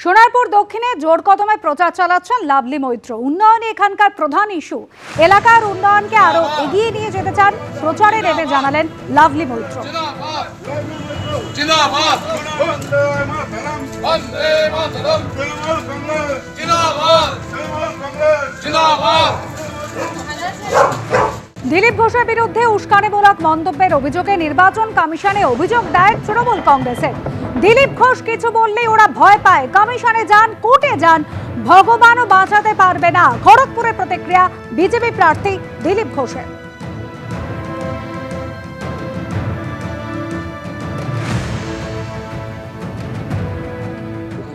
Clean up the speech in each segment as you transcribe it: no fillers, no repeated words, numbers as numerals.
সোনারপুর দক্ষিণে জোর কদমে প্রচার চালাচ্ছেন লাভলি মৈত্র। উন্নয়নে এখানকার প্রধান ইস্যু। এলাকার উন্নয়নকে আরো এগিয়ে নিয়ে যেতে চান, প্রচারে নেমে জানালেন লাভলি মৈত্র। দিলীপ ঘোষের বিরুদ্ধে উস্কানিমূলক মন্তব্যের অভিযোগে নির্বাচন কমিশনে অভিযোগ দায়ের তৃণমূল কংগ্রেসের। দিলীপ ঘোষ কিছু বললেই ওরা ভয় পায়, কমিশনে যান, কোর্টে যান, ভগবানও বাঁচাতে পারবে না। খড়গপুরের প্রতিক্রিয়া বিজেপি প্রার্থী দিলীপ ঘোষের।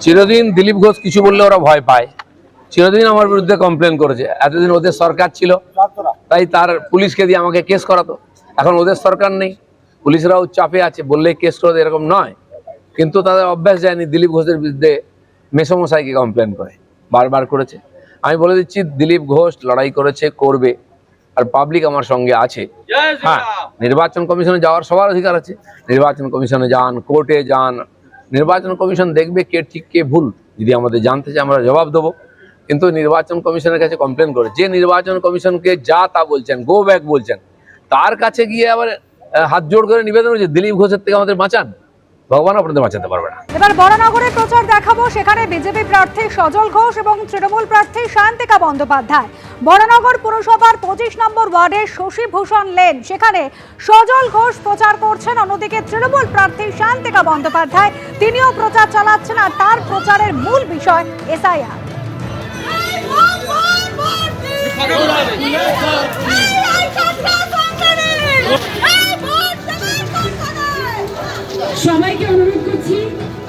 চিরদিন দিলীপ ঘোষ কিছু বললে ওরা ভয় পায়। চিরদিন আমার বিরুদ্ধে কমপ্লেন করেছে। এতদিন ওদের সরকার ছিল, তাই তার পুলিশকে দিয়ে আমাকে কেস করাতো। এখন ওদের সরকার নেই, পুলিশরাও চাপে আছে, বললেই কেস করে এরকম নয়। কিন্তু তাদের অভ্যাস যায়নি দিলীপ ঘোষের বিরুদ্ধে মেসমশাইকে কমপ্লেন করে, বারবার করেছে। আমি বলে দিচ্ছি, দিলীপ ঘোষ লড়াই করেছে, করবে, আর পাবলিক আমার সঙ্গে আছে। হ্যাঁ, নির্বাচন কমিশনে যাওয়ার সবার অধিকার আছে। নির্বাচন কমিশনে যান, কোর্টে যান, নির্বাচন কমিশন দেখবে কে ঠিক কে ভুল। যদি আমাদের জানতে চাই আমরা জবাব দেবো। কিন্তু নির্বাচন কমিশনের কাছে কমপ্লেন করে, যে নির্বাচন কমিশনকে যা তা বলছেন, গো ব্যাক বলছেন, তার কাছে গিয়ে আবার হাত জোড় করে নিবেদন করছে দিলীপ ঘোষের থেকে আমাদের বাঁচান, ভগবান আপনাদের বাঁচাতে পারবে না। এবার বরানগরে প্রচার দেখাবো, সেখানে বিজেপি প্রার্থী সজল ঘোষ এবং তৃণমূল প্রার্থী সায়ন্তিকা বন্দ্যোপাধ্যায়। বরানগর পুরসভার 25 নম্বর ওয়ার্ডের শশীভূষণ লেন, সেখানে সজল ঘোষ প্রচার করছেন। অন্যদিকে তৃণমূল প্রার্থী সায়ন্তিকা বন্দ্যোপাধ্যায় তিনিও প্রচার চালাচ্ছেন, আর তার প্রচারের মূল বিষয় এসআইআর। সবাইকে অনুরোধ করছি,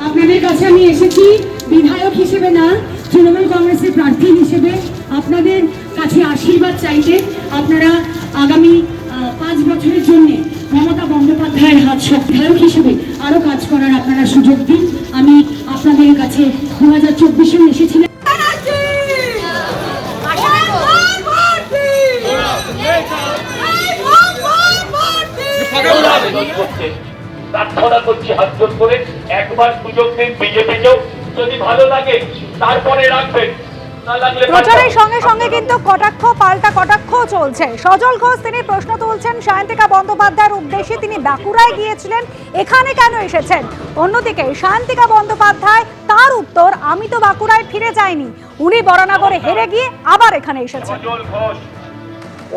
আপনাদের কাছে আমি এসেছি বিধায়ক হিসেবে না, তৃণমূল কংগ্রেসের প্রার্থী হিসেবে আপনাদের কাছে আশীর্বাদ চাইতে। আপনারা আগামী 5 বছরের জন্য মমতা বন্দ্যোপাধ্যায়ের হাত বিধায়ক হিসেবে আরো কাজ করার আপনারা সুযোগ দিন। আমি আপনাদের কাছে 2024-এ এসেছিলাম। প্রার্থনা করছি হাত জোর করে, একবার সুযোগ দিন বিজেপিকেও, যদি ভালো লাগে তারপরে রাখবেন। প্রচারের সঙ্গে সঙ্গে কিন্তু কটাক্ষ পাল্টা কটাক্ষ চলছে। সজল ঘোষ তিনি প্রশ্ন তুলছেন সায়ন্তিকা বন্দ্যোপাধ্যায়ের উদ্দেশ্যে, তিনি বাঁকুড়ায় গিয়েছিলেন, এখানে কেন এসেছেন? অন্যদিকে সায়ন্তিকা বন্দ্যোপাধ্যায় তার উত্তর, আমি তো বাঁকুড়ায় ফিরে যাইনি, উনি বরানগরে হেরে গিয়ে আবার এখানে এসেছেন।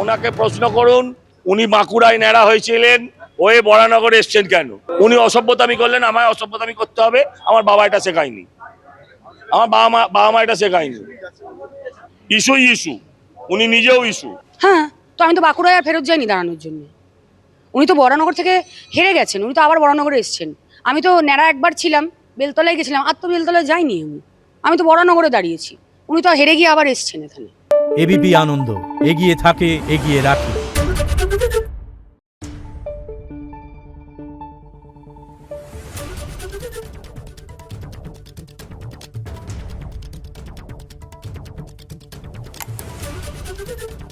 ওনাকে প্রশ্ন করুন, উনি বাঁকুড়ায় ন্যাড়া হয়েছিলেন, ওয়ে বরানগরে এসছেন কেন? উনি অসভ্যতামি করলেন, আমায় অসভ্যতামি করতে হবে? আমার বাবা এটা শেখায়নি, আমার বাবা মা এটা শেখায়নি। ইস্যু, উনি নিজেও ইস্যু। হ্যাঁ, তো আমি তো বাঁকুড়ায় আর ফেরত যাইনি দাঁড়ানোর জন্য। উনি তো বরানগর থেকে হেরে গেছেন, উনি তো আবার বরানগরে এসছেন। আমি তো ন্যাড়া একবার ছিলাম, বেলতলায় গেছিলাম, আর তো বেলতলায় যাইনি। আমি তো বরানগরে দাঁড়িয়েছি, উনি তো হেরে গিয়ে আবার এসছেন এখানে। এবিপি আনন্দ, এগিয়ে থাকে, এগিয়ে রাখে। Thank you.